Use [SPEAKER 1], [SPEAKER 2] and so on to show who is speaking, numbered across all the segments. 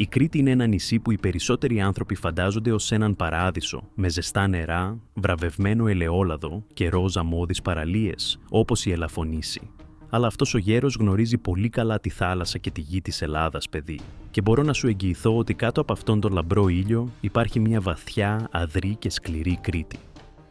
[SPEAKER 1] Η Κρήτη είναι ένα νησί που οι περισσότεροι άνθρωποι φαντάζονται ως έναν παράδεισο, με ζεστά νερά, βραβευμένο ελαιόλαδο και ροζ μόδεις παραλίες, όπως η Ελαφωνήση. Αλλά αυτός ο γέρος γνωρίζει πολύ καλά τη θάλασσα και τη γη της Ελλάδας, παιδί. Και μπορώ να σου εγγυηθώ ότι κάτω από αυτόν τον λαμπρό ήλιο υπάρχει μια βαθιά, αδρή και σκληρή Κρήτη.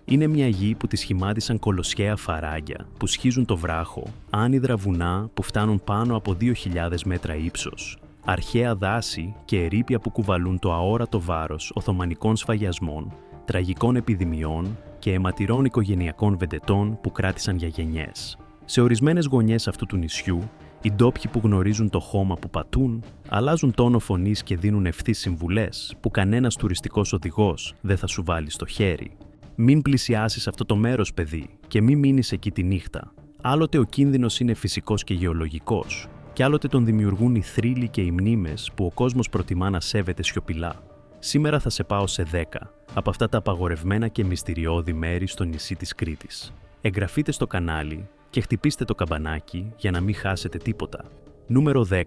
[SPEAKER 1] Είναι μια γη που τη σχημάτισαν κολοσιαία φαράγγια, που σχίζουν το βράχο, άνυδρα βουνά που φτάνουν πάνω από 2.000 μέτρα ύψος, αρχαία δάση και ερείπια που κουβαλούν το αόρατο βάρος οθωμανικών σφαγιασμών, τραγικών επιδημιών και αιματηρών οικογενειακών βεντετών που κράτησαν για γενιές. Σε ορισμένες γωνιές αυτού του νησιού, οι ντόπιοι που γνωρίζουν το χώμα που πατούν, αλλάζουν τόνο φωνής και δίνουν ευθύς συμβουλές που κανένας τουριστικός οδηγός δεν θα σου βάλει στο χέρι. Μην πλησιάσεις αυτό το μέρος, παιδί, και μην μείνεις εκεί τη νύχτα. Άλλοτε ο κίνδυνος είναι φυσικός και γεωλογικός, και άλλοτε τον δημιουργούν οι θρύλοι και οι μνήμες που ο κόσμος προτιμά να σέβεται σιωπηλά. Σήμερα θα σε πάω σε 10 από αυτά τα απαγορευμένα και μυστηριώδη μέρη στο νησί της Κρήτης. Εγγραφείτε στο κανάλι και χτυπήστε το καμπανάκι για να μην χάσετε τίποτα. Νούμερο 10.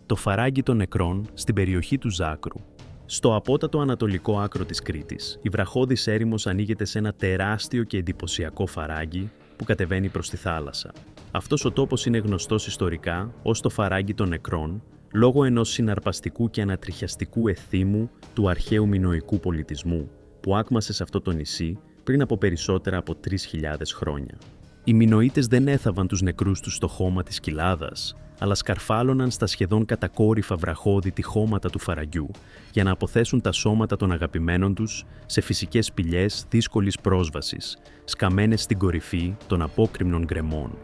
[SPEAKER 1] Το φαράγγι των νεκρών στην περιοχή του Ζάκρου. Στο απότατο ανατολικό άκρο της Κρήτης, η βραχώδης έρημος ανοίγεται σε ένα τεράστιο και εντυπωσιακό φαράγγι που κατεβαίνει προς τη θάλασσα. Αυτός ο τόπος είναι γνωστός ιστορικά ως το φαράγγι των νεκρών, λόγω ενός συναρπαστικού και ανατριχιαστικού εθήμου του αρχαίου μινωικού πολιτισμού, που άκμασε σε αυτό το νησί πριν από περισσότερα από 3.000 χρόνια. Οι Μινωίτες δεν έθαβαν τους νεκρούς τους στο χώμα της κοιλάδας, αλλά σκαρφάλωναν στα σχεδόν κατακόρυφα βραχώδη τυχώματα του φαραγγιού για να αποθέσουν τα σώματα των αγαπημένων τους σε φυσικές σπηλιές δύσκολης πρόσβασης, σκαμμένες στην κορυφή των απόκρημνων γκρεμών.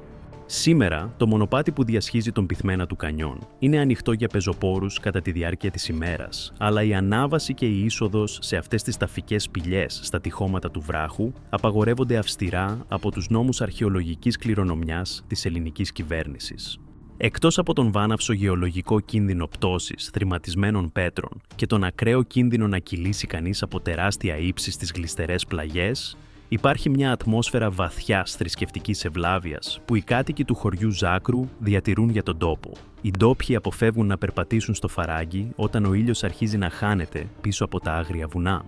[SPEAKER 1] Σήμερα, το μονοπάτι που διασχίζει τον πυθμένα του κανιόν είναι ανοιχτό για πεζοπόρους κατά τη διάρκεια της ημέρας, αλλά η ανάβαση και η είσοδος σε αυτές τις ταφικές σπηλιές στα τυχώματα του βράχου απαγορεύονται αυστηρά από τους νόμους αρχαιολογικής κληρονομιάς της ελληνικής κυβέρνησης. Εκτός από τον βάναυσο γεωλογικό κίνδυνο πτώσης θρηματισμένων πέτρων και τον ακραίο κίνδυνο να κυλήσει κανείς από τεράστια ύψη στις γλιστερές πλαγιές, υπάρχει μια ατμόσφαιρα βαθιάς θρησκευτικής ευλάβειας που οι κάτοικοι του χωριού Ζάκρου διατηρούν για τον τόπο. Οι ντόπιοι αποφεύγουν να περπατήσουν στο φαράγγι όταν ο ήλιος αρχίζει να χάνεται πίσω από τα άγρια βουνά.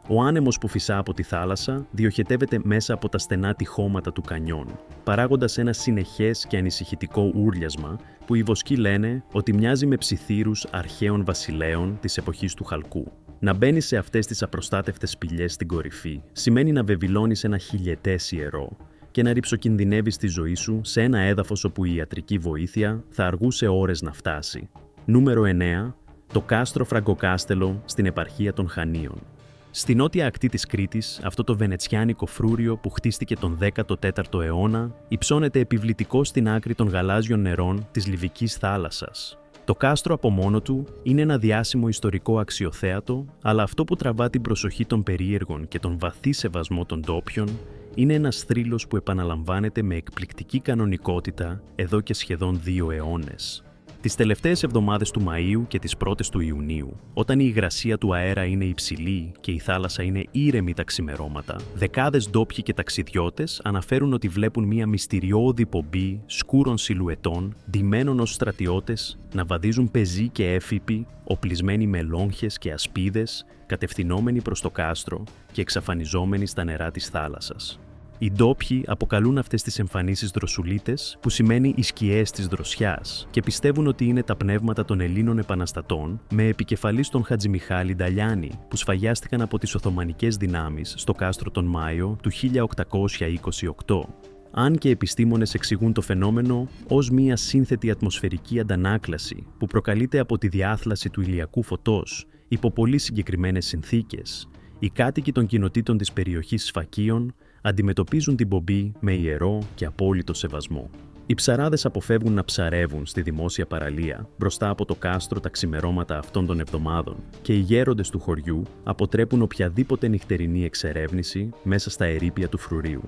[SPEAKER 1] Ο άνεμος που φυσά από τη θάλασσα διοχετεύεται μέσα από τα στενά τυχώματα του κανιόν, παράγοντας ένα συνεχές και ανησυχητικό ούρλιασμα που οι βοσκοί λένε ότι μοιάζει με ψιθύρους αρχαίων βασιλέων της εποχής του Χαλκού. Να μπαίνεις σε αυτές τις απροστάτευτες σπηλιές στην κορυφή σημαίνει να βεβηλώνεις ένα χιλιετές ιερό και να ρυψοκινδυνεύεις τη ζωή σου σε ένα έδαφος όπου η ιατρική βοήθεια θα αργούσε ώρες να φτάσει. Νούμερο 9. Το κάστρο Φραγκοκάστελο στην επαρχία των Χανίων. Στη νότια ακτή της Κρήτης, αυτό το βενετσιάνικο φρούριο που χτίστηκε τον 14ο αιώνα, υψώνεται επιβλητικό στην άκρη των γαλάζιων νερών της Λιβικής θάλασσας. Το κάστρο από μόνο του είναι ένα διάσημο ιστορικό αξιοθέατο, αλλά αυτό που τραβά την προσοχή των περίεργων και τον βαθύ σεβασμό των ντόπιων είναι ένας θρύλος που επαναλαμβάνεται με εκπληκτική κανονικότητα εδώ και σχεδόν 2 αιώνες. Τις τελευταίες εβδομάδες του Μαΐου και τις πρώτες του Ιουνίου, όταν η υγρασία του αέρα είναι υψηλή και η θάλασσα είναι ήρεμη τα ξημερώματα, δεκάδες ντόπιοι και ταξιδιώτες αναφέρουν ότι βλέπουν μια μυστηριώδη πομπή σκούρων σιλουετών, ντυμένων ως στρατιώτες, να βαδίζουν πεζοί και έφυποι, οπλισμένοι με λόγχες και ασπίδες, κατευθυνόμενοι προς το κάστρο και εξαφανιζόμενοι στα νερά της θάλασσας. Οι ντόπιοι αποκαλούν αυτές τις εμφανίσεις δροσουλίτες, που σημαίνει οι σκιές της δροσιάς, και πιστεύουν ότι είναι τα πνεύματα των Ελλήνων επαναστατών, με επικεφαλής τον Χατζημιχάλη Νταλιάνη, που σφαγιάστηκαν από τις Οθωμανικές δυνάμεις στο κάστρο τον Μάιο του 1828. Αν και επιστήμονες εξηγούν το φαινόμενο ως μία σύνθετη ατμοσφαιρική αντανάκλαση που προκαλείται από τη διάθλαση του ηλιακού φωτός υπό πολύ συγκεκριμένες συνθήκες, οι κάτοικοι των κοινοτήτων της περιοχής Σφακίων αντιμετωπίζουν την πομπή με ιερό και απόλυτο σεβασμό. Οι ψαράδες αποφεύγουν να ψαρεύουν στη δημόσια παραλία μπροστά από το κάστρο τα ξημερώματα αυτών των εβδομάδων και οι γέροντες του χωριού αποτρέπουν οποιαδήποτε νυχτερινή εξερεύνηση μέσα στα ερείπια του φρουρίου.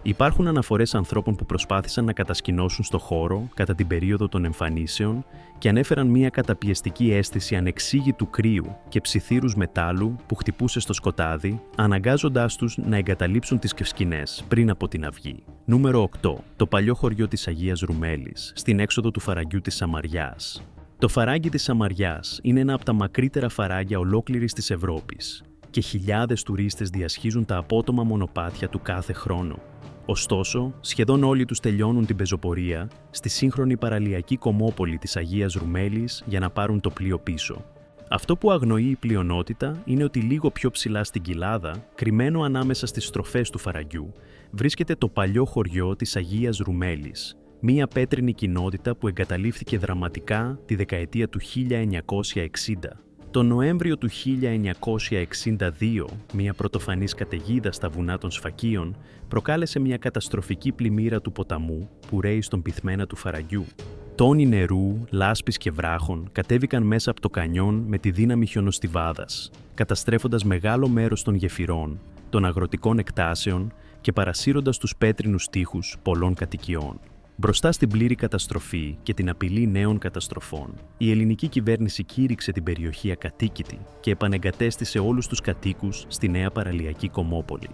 [SPEAKER 1] Υπάρχουν αναφορές ανθρώπων που προσπάθησαν να κατασκηνώσουν στο χώρο κατά την περίοδο των εμφανίσεων και ανέφεραν μια καταπιεστική αίσθηση ανεξήγητου κρύου και ψιθύρους μετάλλου που χτυπούσε στο σκοτάδι, αναγκάζοντάς τους να εγκαταλείψουν τις σκηνές πριν από την αυγή. Νούμερο 8. Το παλιό χωριό της Αγίας Ρουμέλης, στην έξοδο του φαραγγιού της Σαμαριάς. Το φαράγγι της Σαμαριάς είναι ένα από τα μακρύτερα φαράγγια ολόκληρης της Ευρώπης και χιλιάδες τουρίστες διασχίζουν τα απότομα μονοπάτια του κάθε χρόνο. Ωστόσο, σχεδόν όλοι τους τελειώνουν την πεζοπορία στη σύγχρονη παραλιακή κομμόπολη της Αγίας Ρουμέλης για να πάρουν το πλοίο πίσω. Αυτό που αγνοεί η πλειονότητα είναι ότι λίγο πιο ψηλά στην κοιλάδα, κρυμμένο ανάμεσα στις στροφές του φαραγγιού, βρίσκεται το παλιό χωριό της Αγίας Ρουμέλης, μία πέτρινη κοινότητα που εγκαταλείφθηκε δραματικά τη δεκαετία του 1960. Το Νοέμβριο του 1962, μία πρωτοφανής καταιγίδα στα βουνά των Σφακίων προκάλεσε μια καταστροφική πλημμύρα του ποταμού που ρέει στον πυθμένα του φαραγγιού. Τόνοι νερού, λάσπης και βράχων κατέβηκαν μέσα από το κανιόν με τη δύναμη χιονοστιβάδας, καταστρέφοντας μεγάλο μέρος των γεφυρών, των αγροτικών εκτάσεων και παρασύροντας τους πέτρινους τοίχους πολλών κατοικιών. Μπροστά στην πλήρη καταστροφή και την απειλή νέων καταστροφών, η ελληνική κυβέρνηση κήρυξε την περιοχή ακατοίκητη και επανεγκατέστησε όλους τους κατοίκους στη νέα παραλιακή κομμόπολη.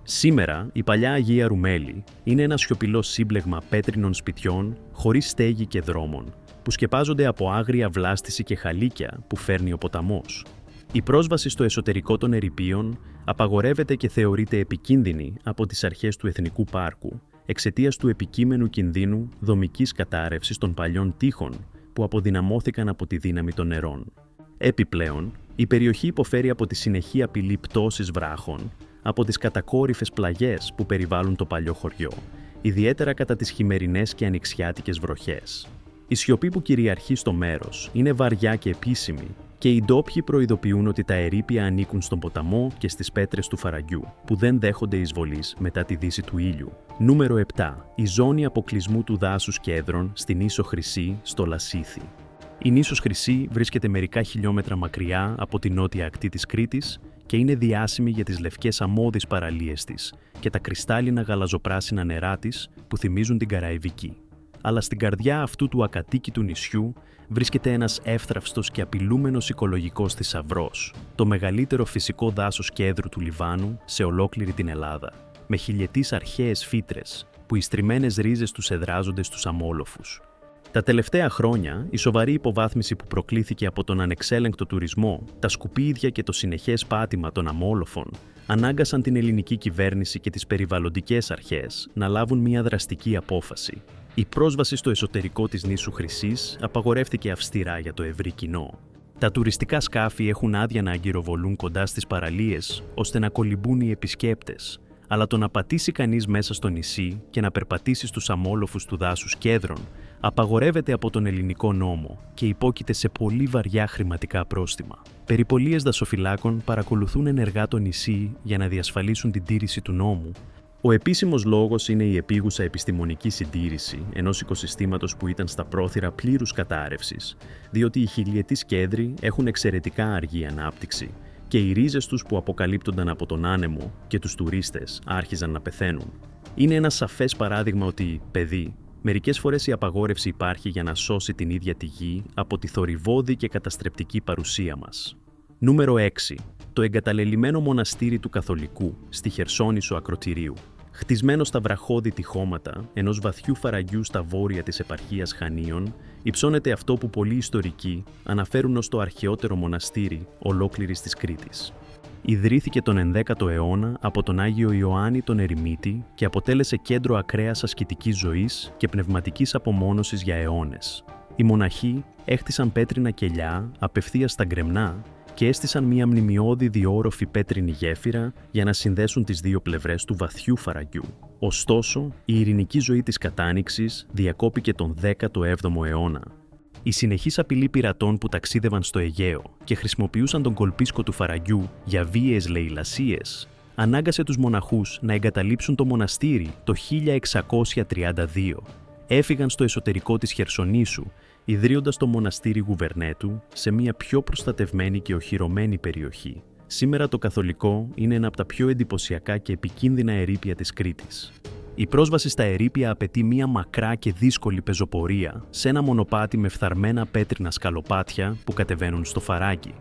[SPEAKER 1] Σήμερα, η παλιά Αγία Ρουμέλη είναι ένα σιωπηλό σύμπλεγμα πέτρινων σπιτιών χωρίς στέγη και δρόμων, που σκεπάζονται από άγρια βλάστηση και χαλίκια που φέρνει ο ποταμός. Η πρόσβαση στο εσωτερικό των ερειπίων απαγορεύεται και θεωρείται επικίνδυνη από τις αρχές του Εθνικού Πάρκου, εξαιτίας του επικείμενου κινδύνου δομικής κατάρρευσης των παλιών τείχων που αποδυναμώθηκαν από τη δύναμη των νερών. Επιπλέον, η περιοχή υποφέρει από τη συνεχή απειλή πτώσης βράχων, από τις κατακόρυφες πλαγιές που περιβάλλουν το παλιό χωριό, ιδιαίτερα κατά τις χειμερινές και ανοιξιάτικες βροχές. Η σιωπή που κυριαρχεί στο μέρος είναι βαριά και επίσημη και οι ντόπιοι προειδοποιούν ότι τα ερείπια ανήκουν στον ποταμό και στις πέτρες του φαραγγιού, που δεν δέχονται εισβολής μετά τη δύση του ήλιου. Νούμερο 7. Η ζώνη αποκλεισμού του δάσους κέδρων στην Ίσο Χρυσή, στο Λασίθι. Η νήσος Χρυσή βρίσκεται μερικά χιλιόμετρα μακριά από τη νότια ακτή της Κρήτης και είναι διάσημη για τις λευκές αμμώδεις παραλίες της και τα κρυστάλλινα γαλαζοπράσινα νερά της που θυμίζουν την Καραϊβική. Αλλά στην καρδιά αυτού του ακατοίκητου νησιού βρίσκεται ένας εύθραυστος και απειλούμενος οικολογικός θησαυρός, το μεγαλύτερο φυσικό δάσος κέδρου του Λιβάνου σε ολόκληρη την Ελλάδα, με χιλιετής αρχαίες φύτρες που οι στριμμένες ρίζες τους εδράζονται στους αμόλοφους. Τα τελευταία χρόνια, η σοβαρή υποβάθμιση που προκλήθηκε από τον ανεξέλεγκτο τουρισμό, τα σκουπίδια και το συνεχές πάτημα των αμόλοφων ανάγκασαν την ελληνική κυβέρνηση και τις περιβαλλοντικές αρχές να λάβουν μια δραστική απόφαση. Η πρόσβαση στο εσωτερικό της νήσου Χρυσής απαγορεύτηκε αυστηρά για το ευρύ κοινό. Τα τουριστικά σκάφη έχουν άδεια να αγκυροβολούν κοντά στις παραλίες, ώστε να κολυμπούν οι επισκέπτες, αλλά το να πατήσει κανείς μέσα στο νησί και να περπατήσει στους αμόλοφους του δάσους κέδρων απαγορεύεται από τον ελληνικό νόμο και υπόκειται σε πολύ βαριά χρηματικά πρόστιμα. Περιπολίες δασοφυλάκων παρακολουθούν ενεργά το νησί για να διασφαλίσουν την τήρηση του νόμου. Ο επίσημος λόγος είναι η επίγουσα επιστημονική συντήρηση ενός οικοσυστήματος που ήταν στα πρόθυρα πλήρους κατάρρευσης, διότι οι χιλιετείς κέδροι έχουν εξαιρετικά αργή ανάπτυξη και οι ρίζες τους που αποκαλύπτονταν από τον άνεμο και τους τουρίστες άρχιζαν να πεθαίνουν. Είναι ένα σαφές παράδειγμα ότι, παιδί, μερικές φορές η απαγόρευση υπάρχει για να σώσει την ίδια τη γη από τη θορυβώδη και καταστρεπτική παρουσία μας. Νούμερο 6. Το εγκαταλελειμμένο μοναστήρι του Καθολικού στη Χερσόνησο Ακροτηρίου. Χτισμένο στα βραχώδη τυχώματα ενός βαθιού φαραγγιού στα βόρεια της επαρχίας Χανίων, υψώνεται αυτό που πολλοί ιστορικοί αναφέρουν ως το αρχαιότερο μοναστήρι ολόκληρης της Κρήτης. Ιδρύθηκε τον 11ο αιώνα από τον Άγιο Ιωάννη τον Ερημίτη και αποτέλεσε κέντρο ακραίας ασκητικής ζωής και πνευματικής απομόνωσης για αιώνες. Οι μοναχοί έχτισαν πέτρινα κελιά απευθείας στα γκρεμνά και έστησαν μια μνημειώδη διόροφη πέτρινη γέφυρα για να συνδέσουν τις δύο πλευρές του βαθιού φαραγγιού. Ωστόσο, η ειρηνική ζωή της κατάνοιξης διακόπηκε τον 17ο αιώνα. Η συνεχής απειλή πειρατών που ταξίδευαν στο Αιγαίο και χρησιμοποιούσαν τον κολπίσκο του φαραγγιού για βίαιες λαιλασίες, ανάγκασε τους μοναχούς να εγκαταλείψουν το μοναστήρι το 1632. Έφυγαν στο εσωτερικό της Χερσονήσου, ιδρύοντας το μοναστήρι Γουβερνέτου σε μια πιο προστατευμένη και οχυρωμένη περιοχή. Σήμερα το Καθολικό είναι ένα από τα πιο εντυπωσιακά και επικίνδυνα ερείπια της Κρήτης. Η πρόσβαση στα ερείπια απαιτεί μια μακρά και δύσκολη πεζοπορία σε ένα μονοπάτι με φθαρμένα πέτρινα σκαλοπάτια που κατεβαίνουν στο φαράγγι.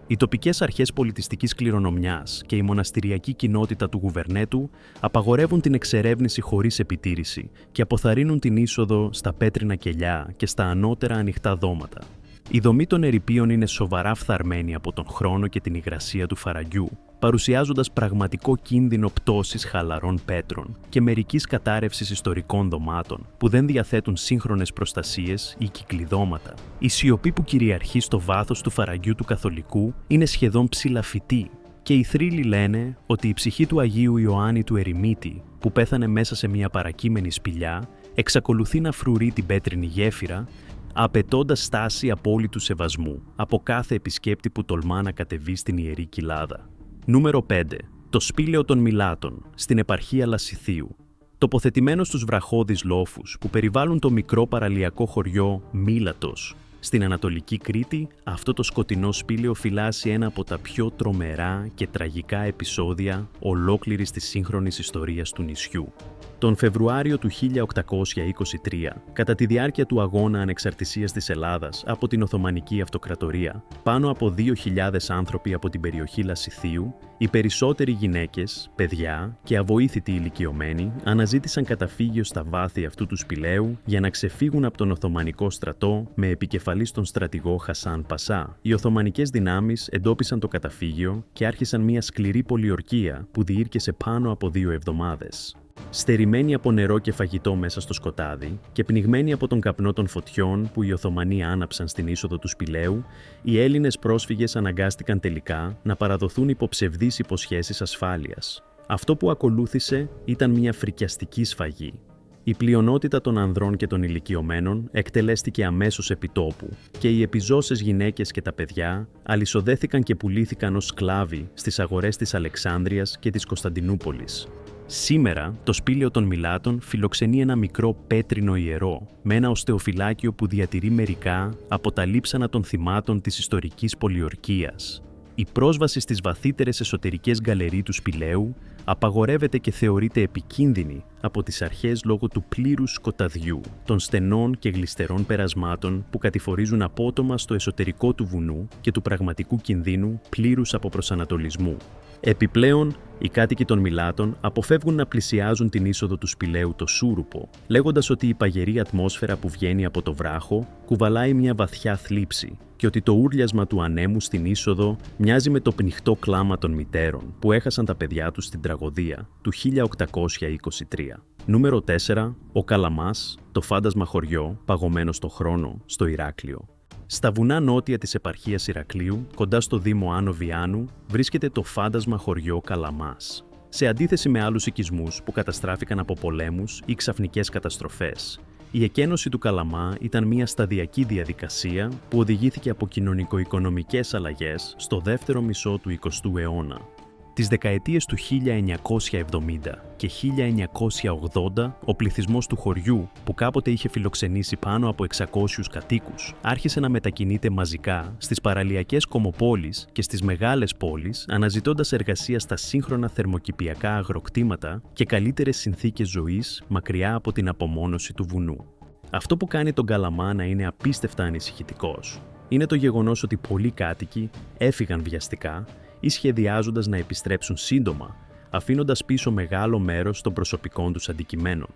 [SPEAKER 1] Οι τοπικές αρχές πολιτιστικής κληρονομιάς και η μοναστηριακή κοινότητα του Γουβερνέτου απαγορεύουν την εξερεύνηση χωρίς επιτήρηση και αποθαρρύνουν την είσοδο στα πέτρινα κελιά και στα ανώτερα ανοιχτά δώματα. Η δομή των ερειπίων είναι σοβαρά φθαρμένη από τον χρόνο και την υγρασία του φαραγγιού, παρουσιάζοντας πραγματικό κίνδυνο πτώσης χαλαρών πέτρων και μερικής κατάρρευσης ιστορικών δωμάτων που δεν διαθέτουν σύγχρονες προστασίες ή κυκλειδώματα. Η σιωπή που κυριαρχεί στο βάθος του φαραγγιού του καθολικού είναι σχεδόν ψηλαφιτή και οι θρύλοι λένε ότι η ψυχή του Αγίου Ιωάννη του Ερημίτη, που πέθανε μέσα σε μια παρακείμενη σπηλιά, εξακολουθεί να φρουρεί την πέτρινη γέφυρα, απαιτώντας στάση απόλυτου σεβασμού από κάθε επισκέπτη που τολμά να κατεβεί στην Ιερή Κοιλάδα. Νούμερο 5. Το σπήλαιο των Μιλάτων, στην επαρχία Λασιθίου. Τοποθετημένο στους βραχώδεις λόφους που περιβάλλουν το μικρό παραλιακό χωριό Μίλατος, στην Ανατολική Κρήτη, αυτό το σκοτεινό σπήλαιο φυλάσσει ένα από τα πιο τρομερά και τραγικά επεισόδια ολόκληρης της σύγχρονης ιστορίας του νησιού. Τον Φεβρουάριο του 1823, κατά τη διάρκεια του αγώνα ανεξαρτησίας της Ελλάδας από την Οθωμανική Αυτοκρατορία, πάνω από 2.000 άνθρωποι από την περιοχή Λασιθίου, οι περισσότεροι γυναίκες, παιδιά και αβοήθητοι ηλικιωμένοι αναζήτησαν καταφύγιο στα βάθη αυτού του σπηλαίου για να ξεφύγουν από τον Οθωμανικό στρατό με επικεφαλής τον στρατηγό Χασάν Πασά. Οι Οθωμανικές δυνάμεις εντόπισαν το καταφύγιο και άρχισαν μια σκληρή πολιορκία που διήρκεσε πάνω από 2 εβδομάδες. Στερημένοι από νερό και φαγητό μέσα στο σκοτάδι και πνιγμένοι από τον καπνό των φωτιών που οι Οθωμανοί άναψαν στην είσοδο του σπηλαίου, οι Έλληνες πρόσφυγες αναγκάστηκαν τελικά να παραδοθούν υπό ψευδείς υποσχέσεις ασφάλειας. Αυτό που ακολούθησε ήταν μια φρικιαστική σφαγή. Η πλειονότητα των ανδρών και των ηλικιωμένων εκτελέστηκε αμέσως επί τόπου και οι επιζώσες γυναίκες και τα παιδιά αλυσοδέθηκαν και πουλήθηκαν ως σκλάβοι στις αγορές της Αλεξάνδρειας και της Κωνσταντινούπολης. Σήμερα, το σπήλαιο των Μιλάτων φιλοξενεί ένα μικρό πέτρινο ιερό, με ένα οστεοφυλάκιο που διατηρεί μερικά από τα λείψανα των θυμάτων της ιστορικής πολιορκίας. Η πρόσβαση στις βαθύτερες εσωτερικές γκαλερί του σπηλαίου απαγορεύεται και θεωρείται επικίνδυνη από τις αρχές λόγω του πλήρους σκοταδιού, των στενών και γλιστερών περασμάτων που κατηφορίζουν απότομα στο εσωτερικό του βουνού και του πραγματικού κινδύνου πλήρους αποπροσανατολισμού. Επιπλέον, οι κάτοικοι των Μιλάτων αποφεύγουν να πλησιάζουν την είσοδο του σπηλαίου το Σούρουπο, λέγοντας ότι η παγερή ατμόσφαιρα που βγαίνει από το βράχο κουβαλάει μια βαθιά θλίψη και ότι το ούρλιασμα του ανέμου στην είσοδο μοιάζει με το πνιχτό κλάμα των μητέρων που έχασαν τα παιδιά τους στην τραγωδία του 1823. Νούμερο 4. Ο Καλαμάς, το φάντασμα χωριό παγωμένο στο χρόνο, στο Ηράκλειο. Στα βουνά νότια της επαρχίας Ηρακλείου, κοντά στο Δήμο Άνω Βιάνου, βρίσκεται το φάντασμα χωριό Καλαμάς. Σε αντίθεση με άλλους οικισμούς που καταστράφηκαν από πολέμους ή ξαφνικές καταστροφές, η εκένωση του Καλαμά ήταν μια σταδιακή διαδικασία που οδηγήθηκε από κοινωνικο-οικονομικές αλλαγές στο δεύτερο μισό του 20ου αιώνα. Τις δεκαετίες του 1970 και 1980, ο πληθυσμός του χωριού, που κάποτε είχε φιλοξενήσει πάνω από 600 κατοίκους, άρχισε να μετακινείται μαζικά στις παραλιακές κομμοπόλεις και στις μεγάλες πόλεις, αναζητώντας εργασία στα σύγχρονα θερμοκηπιακά αγροκτήματα και καλύτερες συνθήκες ζωής μακριά από την απομόνωση του βουνού. Αυτό που κάνει τον Καλαμά να είναι απίστευτα ανησυχητικός είναι το γεγονός ότι πολλοί κάτοικοι έφυγαν βιαστικά ή σχεδιάζοντας να επιστρέψουν σύντομα, αφήνοντας πίσω μεγάλο μέρος των προσωπικών τους αντικειμένων.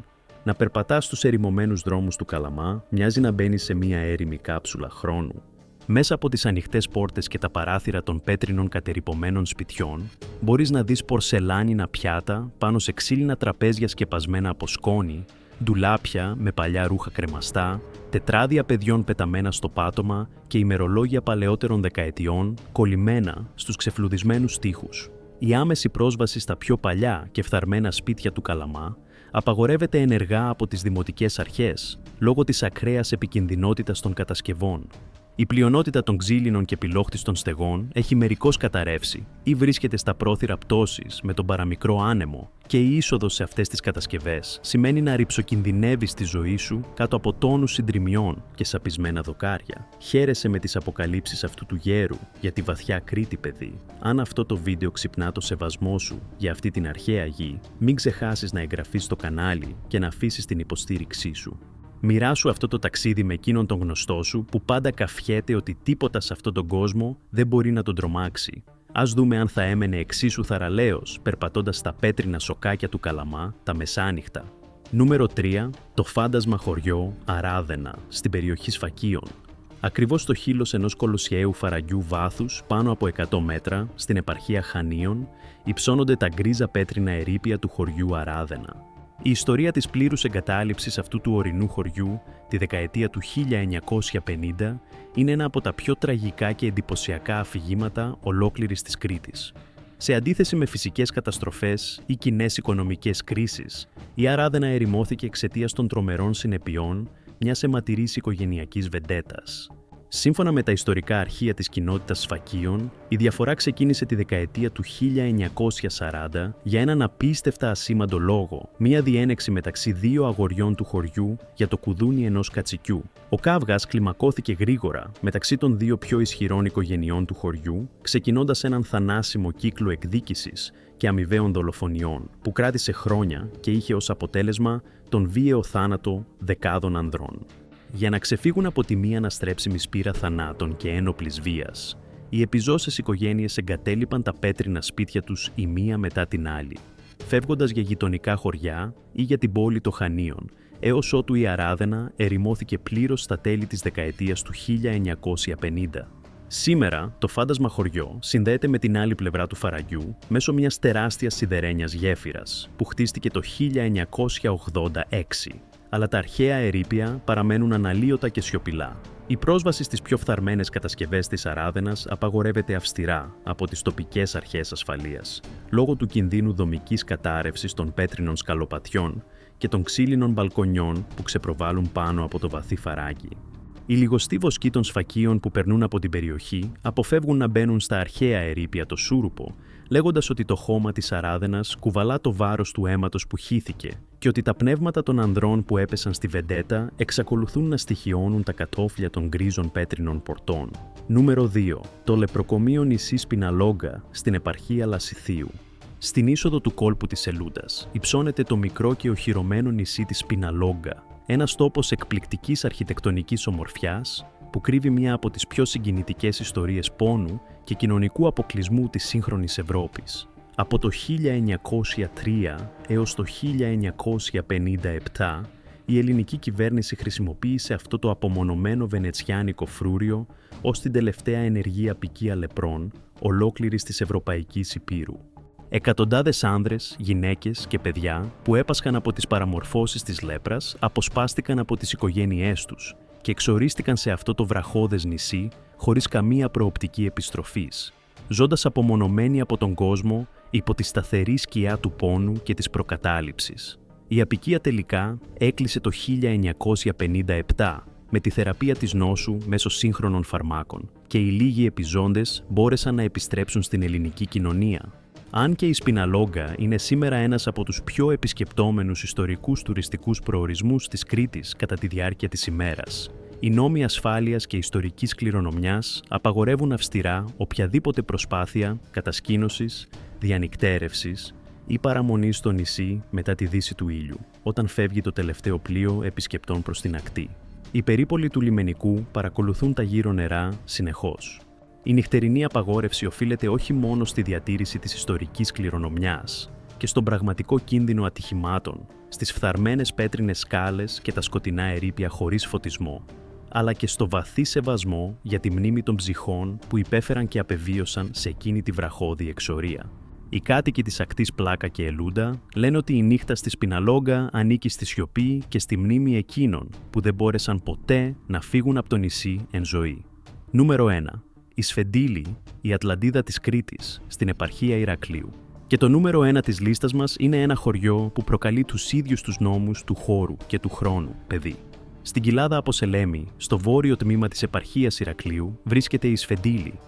[SPEAKER 1] Να περπατάς στους ερημωμένους δρόμους του Καλαμά μοιάζει να μπαίνεις σε μία έρημη κάψουλα χρόνου. Μέσα από τις ανοιχτές πόρτες και τα παράθυρα των πέτρινων κατερρυπωμένων σπιτιών, μπορείς να δεις πορσελάνινα πιάτα πάνω σε ξύλινα τραπέζια σκεπασμένα από σκόνη, ντουλάπια με παλιά ρούχα κρεμαστά, τετράδια παιδιών πεταμένα στο πάτωμα και ημερολόγια παλαιότερων δεκαετιών κολλημένα στους ξεφλουδισμένους τοίχους. Η άμεση πρόσβαση στα πιο παλιά και φθαρμένα σπίτια του Καλαμά απαγορεύεται ενεργά από τις δημοτικές αρχές λόγω της ακραίας επικινδυνότητας των κατασκευών. Η πλειονότητα των ξύλινων και πυλόχτιστων στεγών έχει μερικώς καταρρεύσει ή βρίσκεται στα πρόθυρα πτώσης με τον παραμικρό άνεμο και η είσοδος σε αυτές τις κατασκευές σημαίνει να ρυψοκινδυνεύεις τη ζωή σου κάτω από τόνους συντριμιών και σαπισμένα δοκάρια. Χαίρεσαι με τις αποκαλύψεις αυτού του γέρου για τη βαθιά Κρήτη, παιδί. Αν αυτό το βίντεο ξυπνά το σεβασμό σου για αυτή την αρχαία γη, μην ξεχάσεις να εγγραφείς στο κανάλι και να αφήσεις την υποστήριξή σου. Μοιράσου αυτό το ταξίδι με εκείνον τον γνωστό σου που πάντα καφιέται ότι τίποτα σε αυτόν τον κόσμο δεν μπορεί να τον τρομάξει. Ας δούμε αν θα έμενε εξίσου θαραλέος περπατώντας στα πέτρινα σοκάκια του Καλαμά τα μεσάνυχτα. Νούμερο 3. Το φάντασμα χωριό Αράδενα, στην περιοχή Σφακίων. Ακριβώς στο χείλος ενός κολοσιαίου φαραγγιού βάθους πάνω από 100 μέτρα, στην επαρχία Χανίων, υψώνονται τα γκρίζα πέτρινα ερείπια του χωριού Αράδενα. Η ιστορία της πλήρους εγκατάλειψης αυτού του ορεινού χωριού τη δεκαετία του 1950 είναι ένα από τα πιο τραγικά και εντυπωσιακά αφηγήματα ολόκληρης της Κρήτης. Σε αντίθεση με φυσικές καταστροφές ή κοινές οικονομικές κρίσεις, η Αράδενα ερημώθηκε εξαιτίας των τρομερών συνεπειών μιας αιματηρής οικογενειακής βεντέτας. Σύμφωνα με τα ιστορικά αρχεία της κοινότητας Σφακίων, η διαφορά ξεκίνησε τη δεκαετία του 1940 για έναν απίστευτα ασήμαντο λόγο, μία διένεξη μεταξύ δύο αγοριών του χωριού για το κουδούνι ενός κατσικιού. Ο καύγας κλιμακώθηκε γρήγορα μεταξύ των δύο πιο ισχυρών οικογενειών του χωριού, ξεκινώντας έναν θανάσιμο κύκλο εκδίκησης και αμοιβαίων δολοφονιών, που κράτησε χρόνια και είχε ως αποτέλεσμα τον βίαιο θάνατο δεκάδων ανδρών. Για να ξεφύγουν από τη μία αναστρέψιμη σπήρα θανάτων και ένοπλης βίας, οι επιζώσες οικογένειες εγκατέλειπαν τα πέτρινα σπίτια τους η μία μετά την άλλη, φεύγοντας για γειτονικά χωριά ή για την πόλη των Χανίων, έως ότου η Αράδενα ερημώθηκε πλήρως στα τέλη της δεκαετίας του 1950. Σήμερα, το φάντασμα χωριό συνδέεται με την άλλη πλευρά του φαραγγιού μέσω μιας τεράστιας σιδερένιας γέφυρας που χτίστηκε το 1986. Αλλά τα αρχαία ερείπια παραμένουν αναλύωτα και σιωπηλά. Η πρόσβαση στις πιο φθαρμένες κατασκευές της Αράδενας απαγορεύεται αυστηρά από τις τοπικές αρχές ασφαλείας, λόγω του κινδύνου δομικής κατάρρευσης των πέτρινων σκαλοπατιών και των ξύλινων μπαλκονιών που ξεπροβάλλουν πάνω από το βαθύ φαράγγι. Οι λιγοστοί βοσκοί των Σφακίων που περνούν από την περιοχή αποφεύγουν να μπαίνουν στα αρχαία ερείπια το Σούρουπο, λέγοντας ότι το χώμα της Αράδενας κουβαλά το βάρος του αίματος που χύθηκε και ότι τα πνεύματα των ανδρών που έπεσαν στη Βεντέτα εξακολουθούν να στοιχιώνουν τα κατόφλια των γκρίζων πέτρινων πορτών. Νούμερο 2. Το λεπροκομείο νησί Σπιναλόγκα στην επαρχία Λασιθίου. Στην είσοδο του κόλπου της σελούντας υψώνεται το μικρό και οχυρωμένο νησί της Σπιναλόγκα, ένας τόπος εκπληκτικής αρχιτεκτονικής ομορφιάς που κρύβει μια από τις πιο συγκινητικές ιστορίες πόνου και κοινωνικού αποκλεισμού της σύγχρονης Ευρώπης. Από το 1903 έως το 1957, η ελληνική κυβέρνηση χρησιμοποίησε αυτό το απομονωμένο βενετσιάνικο φρούριο ως την τελευταία ενεργή αποικία λεπρών ολόκληρης της Ευρωπαϊκής Υπήρου. Εκατοντάδες άνδρες, γυναίκες και παιδιά που έπασχαν από τις παραμορφώσεις της λέπρας αποσπάστηκαν από τις οικογένειές τους και εξορίστηκαν σε αυτό το βραχώδες νησί χωρίς καμία προοπτική επιστροφής, ζώντας απομονωμένοι από τον κόσμο υπό τη σταθερή σκιά του πόνου και της προκατάληψης. Η αποικία τελικά έκλεισε το 1957 με τη θεραπεία της νόσου μέσω σύγχρονων φαρμάκων και οι λίγοι επιζώντες μπόρεσαν να επιστρέψουν στην ελληνική κοινωνία. Αν και η Σπιναλόγκα είναι σήμερα ένας από τους πιο επισκεπτόμενους ιστορικούς τουριστικούς προορισμούς της Κρήτης κατά τη διάρκεια της ημέρας, οι νόμοι ασφάλειας και ιστορικής κληρονομιάς απαγορεύουν αυστηρά οποιαδήποτε προσπάθεια κατασκήνωσης, διανυκτέρευσης ή παραμονής στο νησί μετά τη δύση του ήλιου, όταν φεύγει το τελευταίο πλοίο επισκεπτών προς την ακτή. Οι περίπολοι του λιμενικού παρακολουθούν τα γύρω νερά συνεχώς. Η νυχτερινή απαγόρευση οφείλεται όχι μόνο στη διατήρηση της ιστορικής κληρονομιάς και στον πραγματικό κίνδυνο ατυχημάτων, στις φθαρμένες πέτρινες σκάλες και τα σκοτεινά ερείπια χωρίς φωτισμό, αλλά και στο βαθύ σεβασμό για τη μνήμη των ψυχών που υπέφεραν και απεβίωσαν σε εκείνη τη βραχώδη εξορία. Οι κάτοικοι της ακτής Πλάκα και Ελούντα λένε ότι η νύχτα στη Σπιναλόγκα ανήκει στη σιωπή και στη μνήμη εκείνων που δεν μπόρεσαν ποτέ να φύγουν από το νησί εν ζωή. Νούμερο 1. Η Σφεντήλη, η Ατλαντίδα της Κρήτης, στην επαρχία Ηρακλείου. Και το νούμερο 1 της λίστας μας είναι ένα χωριό που προκαλεί τους ίδιους τους νόμους του χώρου και του χρόνου, παιδί. Στην κοιλάδα από Σελέμη, στο βόρειο τμήμα της επαρχίας Ηρακλείου, βρίσκεται η Σφεντήλη.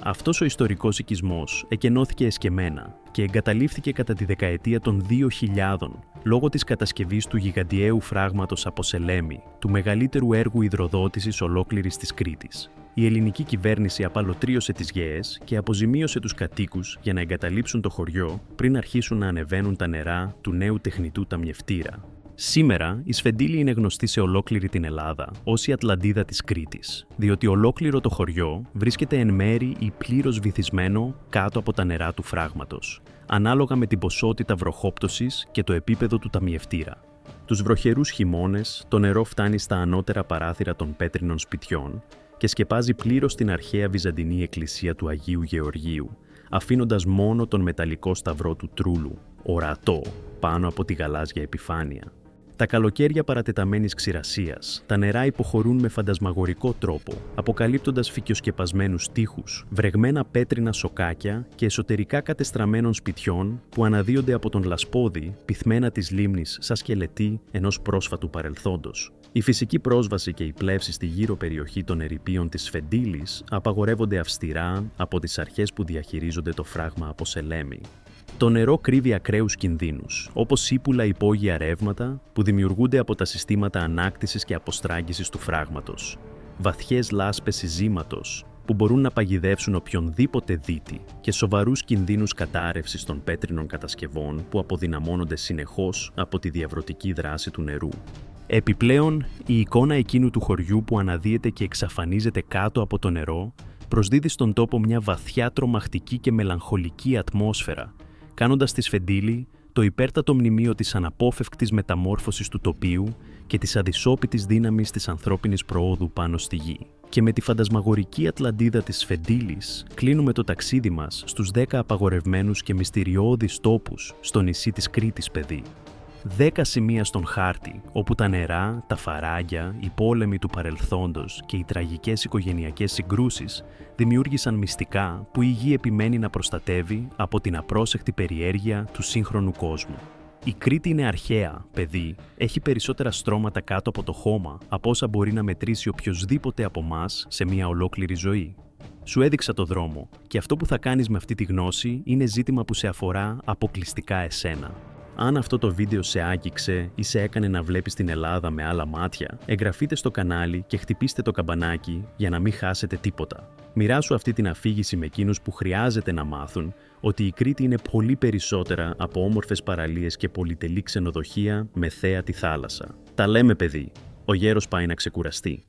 [SPEAKER 1] Αυτός ο ιστορικός οικισμός εκενώθηκε εσκεμμένα και εγκαταλείφθηκε κατά τη δεκαετία των 2000 λόγω της κατασκευής του γιγαντιαίου φράγματος από Σελέμη, του μεγαλύτερου έργου υδροδότησης ολόκληρης της Κρήτης. Η ελληνική κυβέρνηση απαλωτρίωσε τις γέες και αποζημίωσε τους κατοίκους για να εγκαταλείψουν το χωριό πριν αρχίσουν να ανεβαίνουν τα νερά του νέου τεχνητού ταμιευτήρα. Σήμερα, η Σφεντήλη είναι γνωστή σε ολόκληρη την Ελλάδα ως η Ατλαντίδα της Κρήτης, διότι ολόκληρο το χωριό βρίσκεται εν μέρη ή πλήρως βυθισμένο κάτω από τα νερά του φράγματος, ανάλογα με την ποσότητα βροχόπτωσης και το επίπεδο του ταμιευτήρα. Τους βροχερούς χειμώνες, το νερό φτάνει στα ανώτερα παράθυρα των πέτρινων σπιτιών και σκεπάζει πλήρως την αρχαία βυζαντινή εκκλησία του Αγίου Γεωργίου, αφήνοντας μόνο τον μεταλλικό σταυρό του Τρούλου, ορατό, πάνω από τη γαλάζια επιφάνεια. Τα καλοκαίρια παρατεταμένης ξηρασίας, τα νερά υποχωρούν με φαντασμαγορικό τρόπο, αποκαλύπτοντας φυκιοσκεπασμένους τοίχους, βρεγμένα πέτρινα σοκάκια και εσωτερικά κατεστραμμένων σπιτιών που αναδύονται από τον λασπόδι, πυθμένα της λίμνης σαν σκελετή ενός πρόσφατου παρελθόντος. Η φυσική πρόσβαση και η πλεύση στη γύρω περιοχή των ερειπίων της Σφεντήλης απαγορεύονται αυστηρά από τις αρχές που διαχειρίζονται το φράγμα από σελέμι. Το νερό κρύβει ακραίους κινδύνους, όπως ύπουλα υπόγεια ρεύματα που δημιουργούνται από τα συστήματα ανάκτησης και αποστράγγισης του φράγματος, βαθιές λάσπες συζύματος που μπορούν να παγιδεύσουν οποιονδήποτε δίτη και σοβαρούς κινδύνους κατάρρευσης των πέτρινων κατασκευών που αποδυναμώνονται συνεχώς από τη διαβρωτική δράση του νερού. Επιπλέον, η εικόνα εκείνου του χωριού που αναδύεται και εξαφανίζεται κάτω από το νερό προσδίδει στον τόπο μια βαθιά τρομακτική και μελαγχολική ατμόσφαιρα, κάνοντας τη Σφεντήλη το υπέρτατο μνημείο της αναπόφευκτης μεταμόρφωσης του τοπίου και της αδυσόπιτης δύναμης της ανθρώπινης προόδου πάνω στη γη. Και με τη φαντασμαγορική Ατλαντίδα της Σφεντήλης κλείνουμε το ταξίδι μας στους 10 απαγορευμένους και μυστηριώδεις τόπους στο νησί της Κρήτης, παιδί. 10 σημεία στον χάρτη, όπου τα νερά, τα φαράγγια, οι πόλεμοι του παρελθόντος και οι τραγικές οικογενειακές συγκρούσεις δημιούργησαν μυστικά που η γη επιμένει να προστατεύει από την απρόσεκτη περιέργεια του σύγχρονου κόσμου. Η Κρήτη είναι αρχαία, παιδί, έχει περισσότερα στρώματα κάτω από το χώμα από όσα μπορεί να μετρήσει οποιοσδήποτε από μας σε μια ολόκληρη ζωή. Σου έδειξα το δρόμο και αυτό που θα κάνεις με αυτή τη γνώση είναι ζήτημα που σε αφορά αποκλειστικά εσένα. Αν αυτό το βίντεο σε άγγιξε ή σε έκανε να βλέπεις την Ελλάδα με άλλα μάτια, εγγραφείτε στο κανάλι και χτυπήστε το καμπανάκι για να μην χάσετε τίποτα. Μοιράσου αυτή την αφήγηση με εκείνους που χρειάζεται να μάθουν ότι η Κρήτη είναι πολύ περισσότερα από όμορφες παραλίες και πολυτελή ξενοδοχεία με θέα τη θάλασσα. Τα λέμε, παιδί. Ο γέρος πάει να ξεκουραστεί.